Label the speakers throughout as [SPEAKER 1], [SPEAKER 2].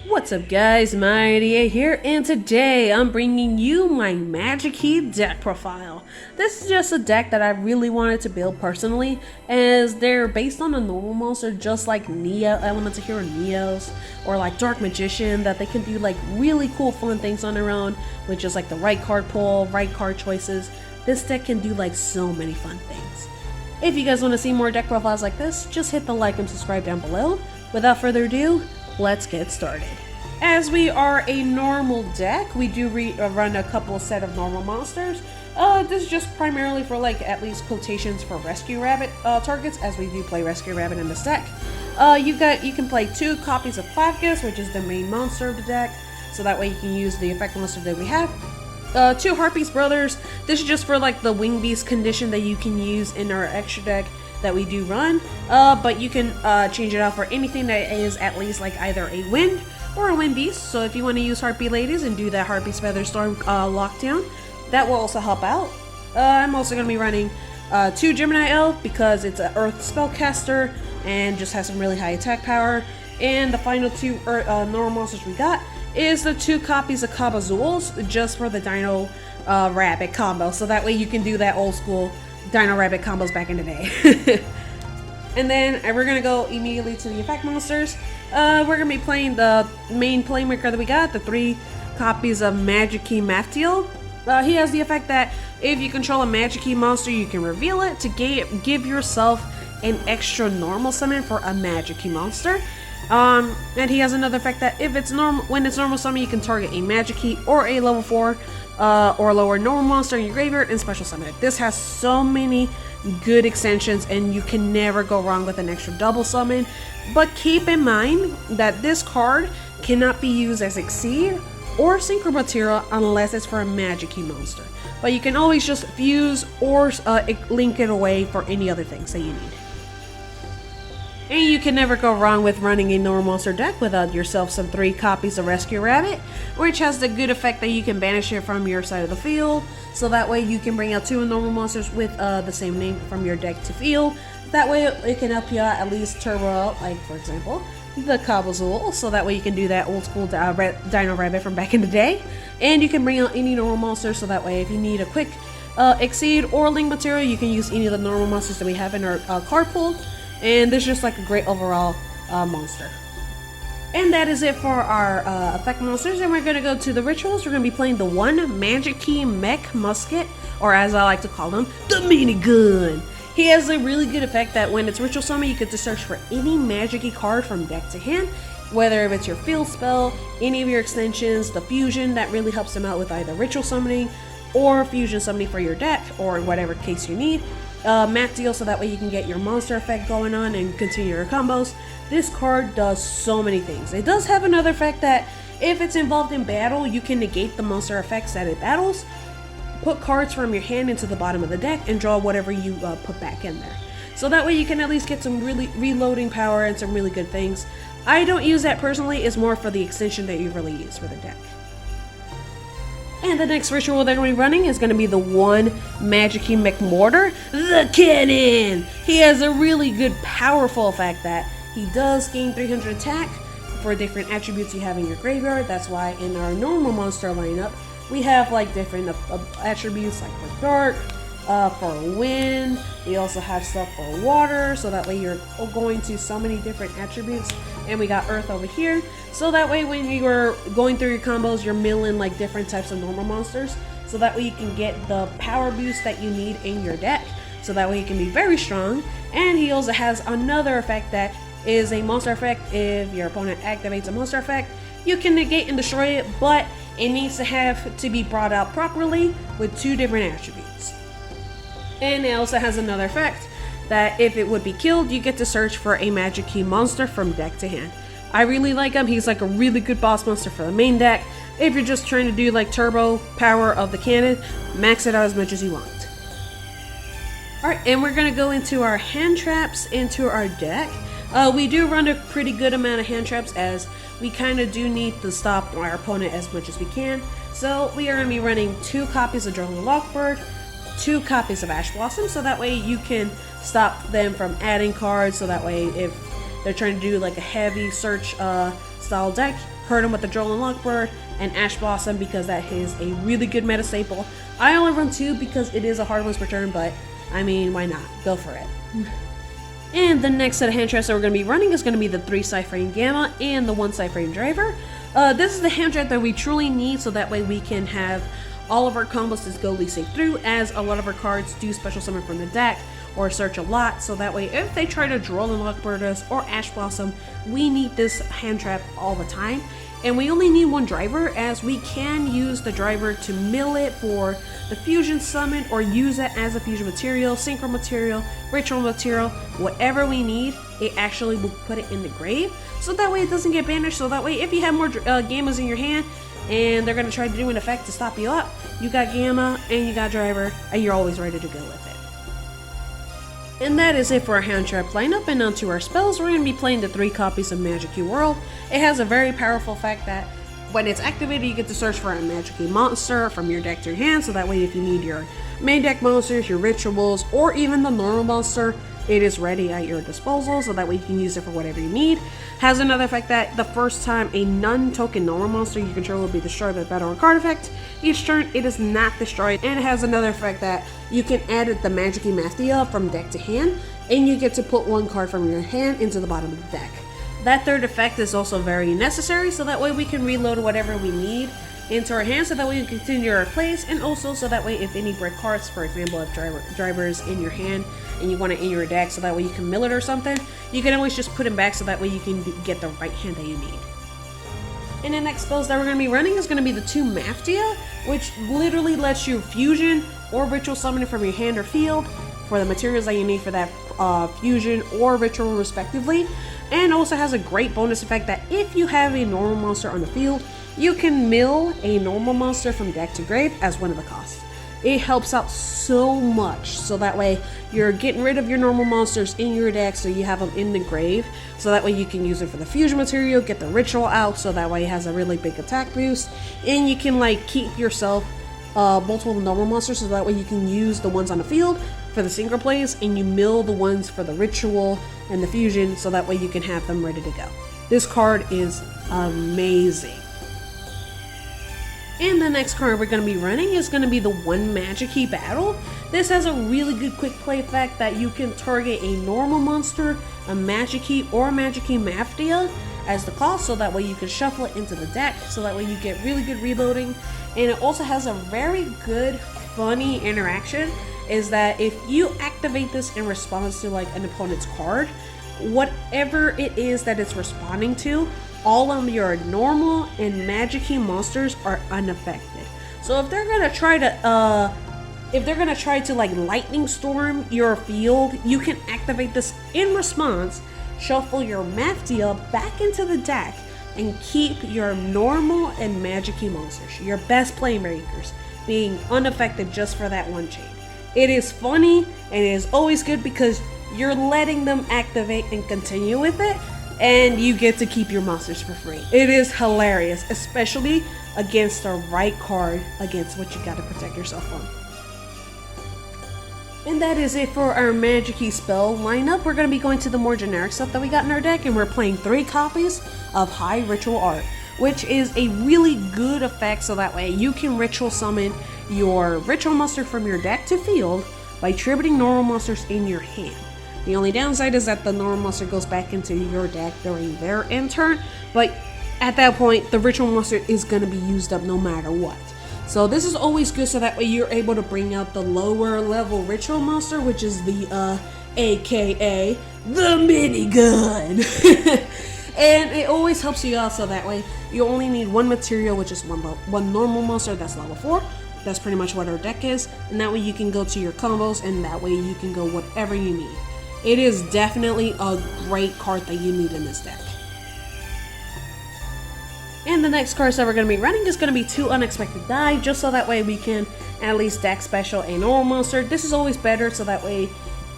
[SPEAKER 1] What's up guys, Magikey here, and today I'm bringing you my Magikey deck profile. This is just a deck that I really wanted to build personally, as they're based on a normal monster just like Neo, Elements of Hero Neos, or like Dark Magician, that they can do like really cool fun things on their own, with just like the right card pull, right card choices. This deck can do like so many fun things. If you guys want to see more deck profiles like this, just hit the like and subscribe down below. Without further ado, let's get started. As we are a normal deck, we do run a couple set of normal monsters. This is just primarily for like at least quotations for Rescue Rabbit targets, as we do play Rescue Rabbit in this deck. You can play 2 copies of Magikey, which is the main monster of the deck, so that way you can use the effect monster that we have. 2 Harpies Brothers. This is just for like the Wing Beast condition that you can use in our extra deck that we do run, but you can change it out for anything that is at least like either a wind or a wind beast. So if you want to use Harpy Ladies and do that Harpy's Featherstorm lockdown, that will also help out. I'm also going to be running 2 Gemini Elf because it's an Earth spellcaster and just has some really high attack power. And the final 2 normal monsters we got is the 2 copies of Kabazools, just for the Dino Rabbit combo, so that way you can do that old school Dino Rabbit combos back in the day. And then we're gonna go immediately to the effect monsters. We're gonna be playing the main playmaker that we got, the 3 copies of Magikey Maftiel. He has the effect that if you control a Magikey monster, you can reveal it to give yourself an extra normal summon for a Magikey monster. And he has another effect that if it's when it's normal summon, you can target a Magikey or a level 4 or lower normal monster in your graveyard and special summon it. This has so many good extensions, and you can never go wrong with an extra double summon. But keep in mind that this card cannot be used as Exceed or Synchro Material unless it's for a Magikey monster. But you can always just fuse or link it away for any other things that you need. And you can never go wrong with running a normal monster deck without yourself some 3 copies of Rescue Rabbit, which has the good effect that you can banish it from your side of the field, so that way you can bring out 2 normal monsters with the same name from your deck to field. That way it can help you out, at least turbo out, like for example, the Kabazool, so that way you can do that old school Dino Rabbit from back in the day. And you can bring out any normal monster, so that way if you need a quick Exceed or Link Material, you can use any of the normal monsters that we have in our card pool. And this is just like a great overall monster. And that is it for our effect monsters. And we're going to go to the rituals. We're going to be playing the 1 Magikey Mech Musket, or as I like to call them, the minigun. He has a really good effect that when it's ritual summon, you get to search for any Magikey card from deck to hand, whether it's your field spell, any of your extensions, the fusion that really helps him out with either ritual summoning or fusion summoning for your deck, or in whatever case you need. Math deal, so that way you can get your monster effect going on and continue your combos. This card does so many things. It does have another effect that if it's involved in battle, you can negate the monster effects that it battles, put cards from your hand into the bottom of the deck, and draw whatever you put back in there. So that way you can at least get some really reloading power and some really good things. I don't use that personally, it's more for the extension that you really use for the deck. And the next ritual that we're running is going to be the 1 Magikey Mech Mortar, the Cannon! He has a really good, powerful effect that he does gain 300 attack for different attributes you have in your graveyard. That's why in our normal monster lineup, we have like different attributes like for dark, for wind. We also have stuff for water, so that way you're going to so many different attributes. And we got earth over here, so that way when you are going through your combos, you're milling like different types of normal monsters, so that way you can get the power boost that you need in your deck, so that way you can be very strong. And he also has another effect that is a monster effect. If your opponent activates a monster effect, you can negate and destroy it, but it needs to be brought out properly with 2 different attributes. And it also has another effect that if it would be killed, you get to search for a Magikey monster from deck to hand. I really like him. He's like a really good boss monster for the main deck. If you're just trying to do like turbo power of the cannon, max it out as much as you want. Alright, and we're going to go into our hand traps into our deck. We do run a pretty good amount of hand traps, as we kind of do need to stop our opponent as much as we can. So we are going to be running 2 copies of Drone Lockbird, 2 copies of Ash Blossom, so that way you can stop them from adding cards, so that way if they're trying to do like a heavy search style deck, hurt him with the Droll and Lockbird, and Ash Blossom because that is a really good meta staple. I only run 2 because it is a hard once per turn, but I mean, why not? Go for it. And the next set of hand traps that we're going to be running is going to be the 3 Cyframe Gamma and the 1 Cyframe Driver. This is the hand trap that we truly need, so that way we can have all of our combos to go safe through, as a lot of our cards do special summon from the deck or search a lot, so that way if they try to Droll and Lockbird us or Ash Blossom, we need this hand trap all the time. And we only need 1 driver, as we can use the driver to mill it for the fusion summon or use it as a fusion material, synchro material, ritual material, whatever we need. It actually will put it in the grave, so that way it doesn't get banished, so that way if you have more Gammas in your hand and they're going to try to do an effect to stop you up, you got Gamma and you got driver and you're always ready to go with it. And that is it for our hand trap lineup, and onto our spells. We're going to be playing the 3 copies of Magikey World. It has a very powerful effect that when it's activated, you get to search for a Magikey monster from your deck to your hand, so that way if you need your main deck monsters, your rituals, or even the normal monster, it is ready at your disposal, so that way you can use it for whatever you need. Has another effect that the first time a non-token normal monster you control will be destroyed by battle or card effect, each turn it is not destroyed. And it has another effect that you can add the Magikey Mafia from deck to hand, and you get to put 1 card from your hand into the bottom of the deck. That third effect is also very necessary, so that way we can reload whatever we need into our hand, so that way you can continue our plays, and also so that way if any break cards, for example, if drivers in your hand and you want it in your deck, so that way you can mill it or something, you can always just put them back, so that way you can get the right hand that you need. And the next spells that we're going to be running is going to be the 2 Maftia, which literally lets you fusion or ritual summon it from your hand or field for the materials that you need for that fusion or ritual respectively, and also has a great bonus effect that if you have a normal monster on the field, you can mill a normal monster from deck to grave as one of the costs. It helps out so much, so that way you're getting rid of your normal monsters in your deck, so you have them in the grave, so that way you can use it for the fusion material, get the ritual out, so that way it has a really big attack boost, and you can like keep yourself multiple normal monsters, so that way you can use the ones on the field for the synchro plays, and you mill the ones for the ritual and the fusion, so that way you can have them ready to go. This card is amazing. And the next card we're going to be running is going to be the 1 Magikey Battle. This has a really good quick play effect that you can target a normal monster, a Magikey, or a Magikey Mafia as the cost, so that way you can shuffle it into the deck, so that way you get really good reloading. And it also has a very good, funny interaction, is that if you activate this in response to like an opponent's card, whatever it is that it's responding to, all of your normal and Magikey monsters are unaffected. So if they're gonna try to like lightning storm your field, you can activate this in response, shuffle your Mafia back into the deck, and keep your normal and Magikey monsters, your best playmakers, being unaffected just for that 1 chain. It is funny and it is always good because you're letting them activate and continue with it, and you get to keep your monsters for free. It is hilarious, especially against the right card, against what you gotta protect yourself from. And that is it for our Magikey spell lineup. We're going to be going to the more generic stuff that we got in our deck, and we're playing 3 copies of High Ritual Art, which is a really good effect, so that way you can ritual summon your ritual monster from your deck to field by tributing normal monsters in your hand. The only downside is that the normal monster goes back into your deck during their end turn, but at that point, the ritual monster is going to be used up no matter what. So this is always good, so that way you're able to bring out the lower level ritual monster, which is the AKA the minigun. And it always helps you out, so that way you only need 1 material, which is one normal monster that's level 4. That's pretty much what our deck is, and that way you can go to your combos, and that way you can go whatever you need. It is definitely a great card that you need in this deck. And the next cards that we're going to be running is going to be 2 Unexpected Die, just so that way we can at least deck special a normal monster. This is always better, so that way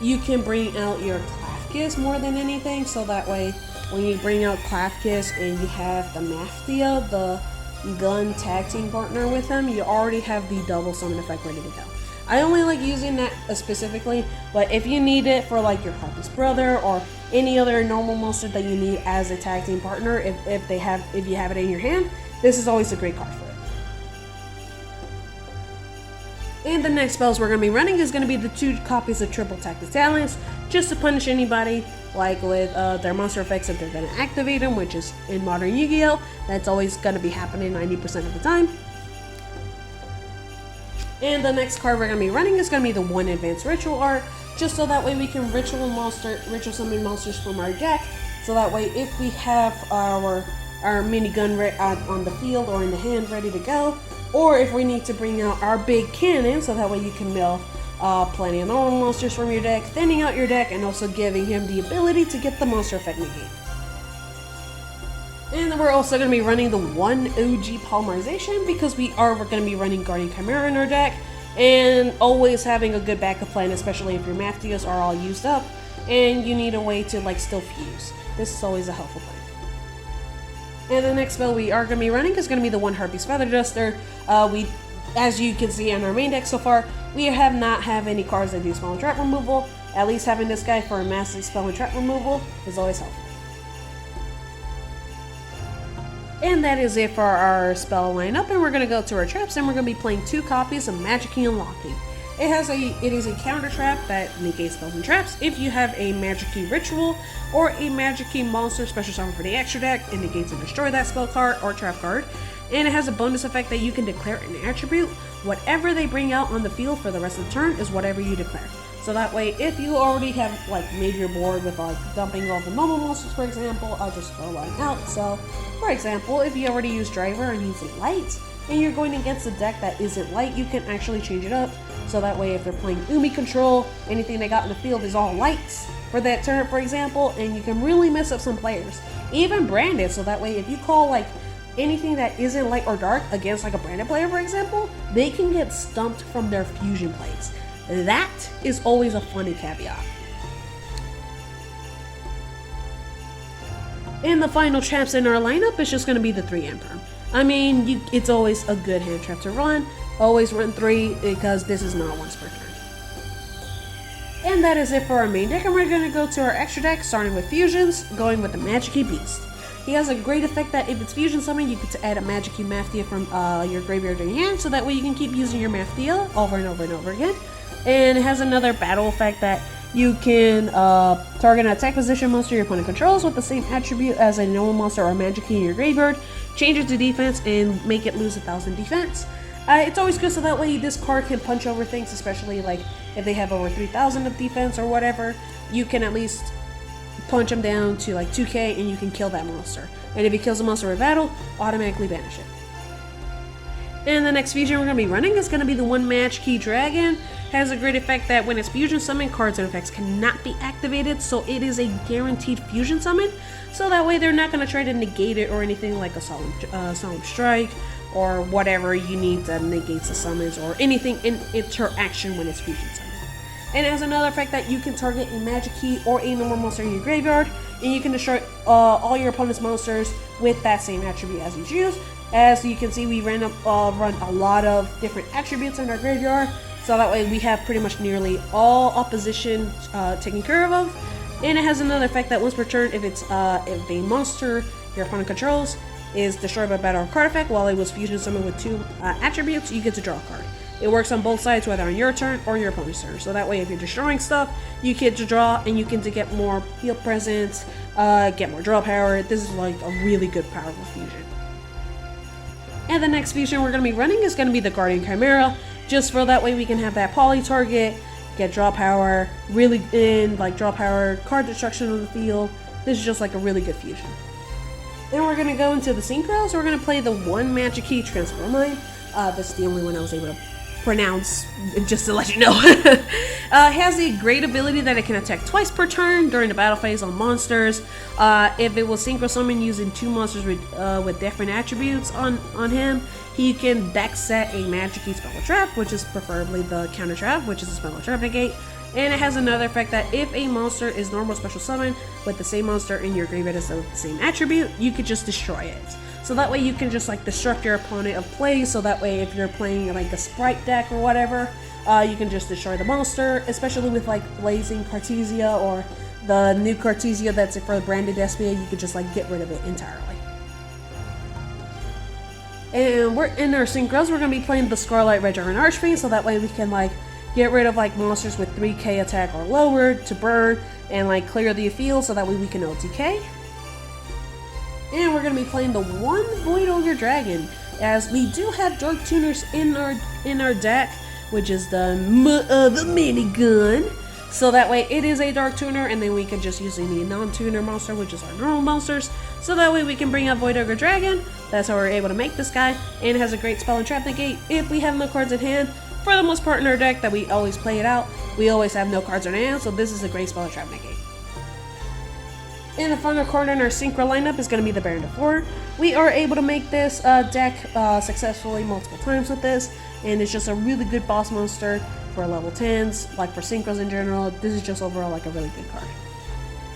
[SPEAKER 1] you can bring out your Klafkiss more than anything, so that way when you bring out Klafkiss and you have the Mafia, the gun tag team partner with him, you already have the double summon effect ready to go. I only like using that specifically, but if you need it for like your Harpy's brother or any other normal monster that you need as a tag team partner, if you have it in your hand, this is always a great card for it. And the next spells we're going to be running is going to be the 2 copies of Triple Tactic Talents, just to punish anybody, like with their monster effects if they're going to activate them, which is in Modern Yu-Gi-Oh! That's always going to be happening 90% of the time. And the next card we're going to be running is going to be the 1 Advanced Ritual Art, just so that way we can ritual summon monsters from our deck, so that way if we have our minigun on the field or in the hand ready to go, or if we need to bring out our big cannon, so that way you can mill plenty of normal monsters from your deck, thinning out your deck, and also giving him the ability to get the monster effect negate. And then we're also going to be running the 1 OG Polymerization, because we're going to be running Guardian Chimera in our deck, and always having a good backup plan, especially if your Matthews are all used up and you need a way to like still fuse. This is always a helpful plan. And the next spell we are going to be running is going to be the 1 Harpy's Feather Duster. As you can see on our main deck so far, we have not have any cards that do spell and trap removal. At least having this guy for a massive spell and trap removal is always helpful. And that is it for our spell lineup, and we're going to go to our traps, and we're going to be playing 2 copies of Magikey Unlocking. It is a counter trap that negates spells and traps. If you have a Magikey Ritual or a Magikey Monster special summon for the extra deck, it negates and destroy that spell card or trap card. And it has a bonus effect that you can declare an attribute. Whatever they bring out on the field for the rest of the turn is whatever you declare. So that way, if you already have like made your board with like dumping all the normal monsters, for example, I'll just throw one out. So, for example, if you already use Driver and he's a light, and you're going against a deck that isn't light, you can actually change it up. So that way, if they're playing Umi Control, anything they got in the field is all lights for that turn, for example, and you can really mess up some players. Even branded, so that way, if you call like anything that isn't light or dark against like a branded player, for example, they can get stumped from their fusion plays. That is always a funny caveat. And the final traps in our lineup is just going to be the 3 Emperor. I mean, it's always a good hand trap to run. Always run 3 because this is not once per turn. And that is it for our main deck, and we're going to go to our extra deck, starting with fusions, going with the Magikey Beast. He has a great effect that if it's fusion summon, you get to add a Magikey Mathia from your graveyard to your hand, so that way you can keep using your Mathia over and over and over again. And it has another battle effect that you can target an attack position monster your opponent controls with the same attribute as a normal monster or Magikey in your graveyard, change it to defense, and make it lose 1,000 defense. It's always good so that way this card can punch over things, especially like if they have over 3,000 of defense or whatever, you can at least punch them down to like 2k and you can kill that monster. And if he kills a monster in battle, automatically banish it. And the next fusion we're going to be running is going to be the 1 Magikey Dragon. Has a great effect that when it's fusion summon, cards and effects cannot be activated, so it is a guaranteed fusion summon. So that way they're not going to try to negate it or anything like a solemn strike or whatever you need that negates the summons or anything in interaction when it's fusion summon. And it has another effect that you can target a Magikey or a normal monster in your graveyard, and you can destroy all your opponent's monsters with that same attribute as you choose. As you can see, we run a lot of different attributes in our graveyard, so that way we have pretty much nearly all opposition taken care of. And it has another effect that once per turn, if a monster your opponent controls is destroyed by battle or card effect while it was fusion summoned with 2 attributes, you get to draw a card. It works on both sides, whether on your turn or your opponent's turn. So that way, if you're destroying stuff, you get to draw, and you can get more field presence, get more draw power. This is like a really good, powerful fusion. And the next fusion we're going to be running is going to be the Guardian Chimera, just for that way we can have that poly target, get draw power, really draw power, card destruction on the field. This is just like a really good fusion. Then we're going to go into the synchros. We're going to play the 1 Magikey Transform Line. That's the only one I was able to pronounce, just to let you know. It has a great ability that it can attack twice per turn during the battle phase on monsters. If it will synchro summon using 2 monsters with different attributes on him, he can deck set a Magikey Spell or Trap, which is preferably the counter trap, which is a Spell or Trap negate. And it has another effect that if a monster is normal special summon with the same monster in your graveyard as the same attribute, you could just destroy it. So that way you can just like disrupt your opponent of play, so that way if you're playing like a Sprite deck or whatever, you can just destroy the monster, especially with like Blazing Cartesia or the new Cartesia that's for Branded Despia. You could just like get rid of it entirely. And we're in our synchros. We're gonna be playing the Scarlet Regger and Archfiend, so that way we can like get rid of like monsters with 3k attack or lower to burn and like clear the field, so that way we can OTK. And we're gonna be playing the one Void Ogre Dragon, as we do have Dark Tuners in our deck, which is the minigun. So that way it is a Dark Tuner, and then we can just use any non-tuner monster, which is our normal monsters. So that way we can bring out Void Ogre Dragon. That's how we're able to make this guy. And it has a great spell and trap negate if we have no cards in hand. For the most part in our deck that we always play it out, we always have no cards in hand, so this is a great spell and trap negate. And the final card in our Synchro lineup is going to be the Baron of War. We are able to make this deck successfully multiple times with this, and it's just a really good boss monster for level 10s, like for Synchros in general. This is just overall like a really good card.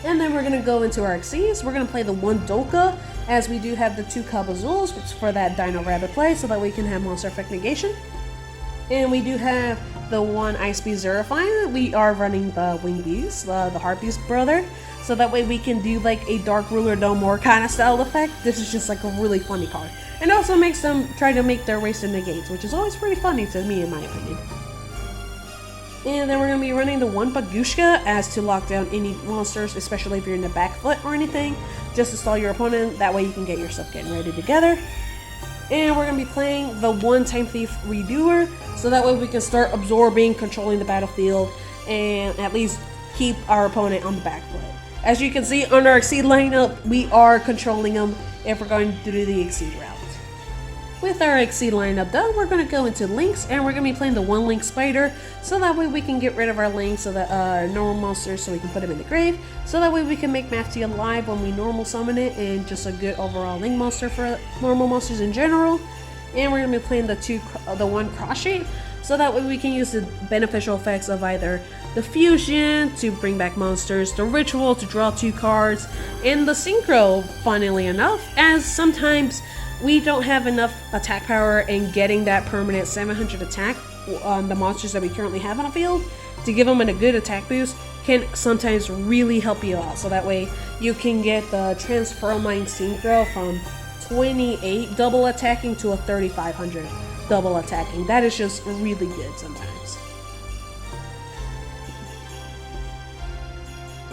[SPEAKER 1] And then we're going to go into our Xyz. We're going to play the one Dolka, as we do have the 2 Kabazuls, which is for that Dino Rabbit play, so that we can have monster effect negation. And we do have the one Ice Beast Zerifying. We are running the Wing Beast, the Heart Beast brother, so that way we can do like a Dark Ruler No More kind of style effect. This is just like a really funny card. And also makes them try to make their wasted negates, which is always pretty funny to me in my opinion. And then we're going to be running the one Bagushka as to lock down any monsters, especially if you're in the back foot or anything. Just to stall your opponent, that way you can get your stuff getting ready together. And we're going to be playing the one Time Thief Redoer, so that way we can start absorbing, controlling the battlefield, and at least keep our opponent on the back foot. As you can see on our Exceed lineup, we are controlling them if we're going to do the Exceed route. With our Exceed lineup done, we're going to go into Links, and we're going to be playing the one Link Spider, so that way we can get rid of our Links, so that normal monsters, so we can put them in the grave, so that way we can make Mafty alive when we normal summon it, and just a good overall Link monster for normal monsters in general. And we're going to be playing the one Cross Shape, so that way we can use the beneficial effects of either the Fusion to bring back monsters, the Ritual to draw 2 cards, and the Synchro, funnily enough, as sometimes we don't have enough attack power, and getting that permanent 700 attack on the monsters that we currently have on the field to give them a good attack boost can sometimes really help you out. So that way you can get the Transformine Synchro from 28 double attacking to a 3500 double attacking. That is just really good sometimes.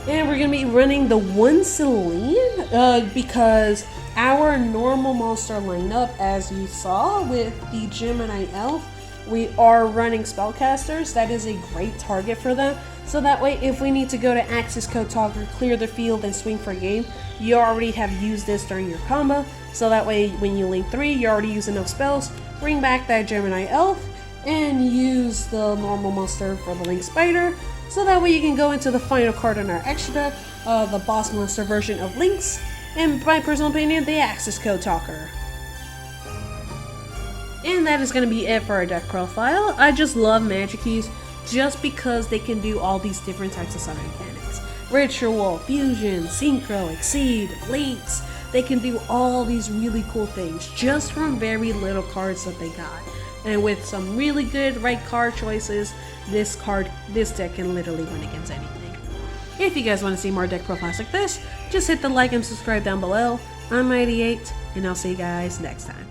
[SPEAKER 1] And we're going to be running the one Celine because our normal monster lineup, as you saw with the Gemini Elf, we are running spellcasters. That is a great target for them. So that way, if we need to go to Axis Code Talker, clear the field, and swing for game, you already have used this during your combo. So that way, when you link 3, you already use enough spells. Bring back that Gemini Elf, and use the normal monster for the Link Spider. So that way you can go into the final card in our extra deck, the boss monster version of Lynx, and my personal opinion, the Axis Code Talker. And that is going to be it for our deck profile. I just love Magikeys just because they can do all these different types of summon mechanics. Ritual, Fusion, Synchro, Exceed, Links. They can do all these really cool things just from very little cards that they got. And with some really good right card choices, this deck can literally win against anything. If you guys want to see more deck profiles like this, just hit the like and subscribe down below. I'm Mighty8, and I'll see you guys next time.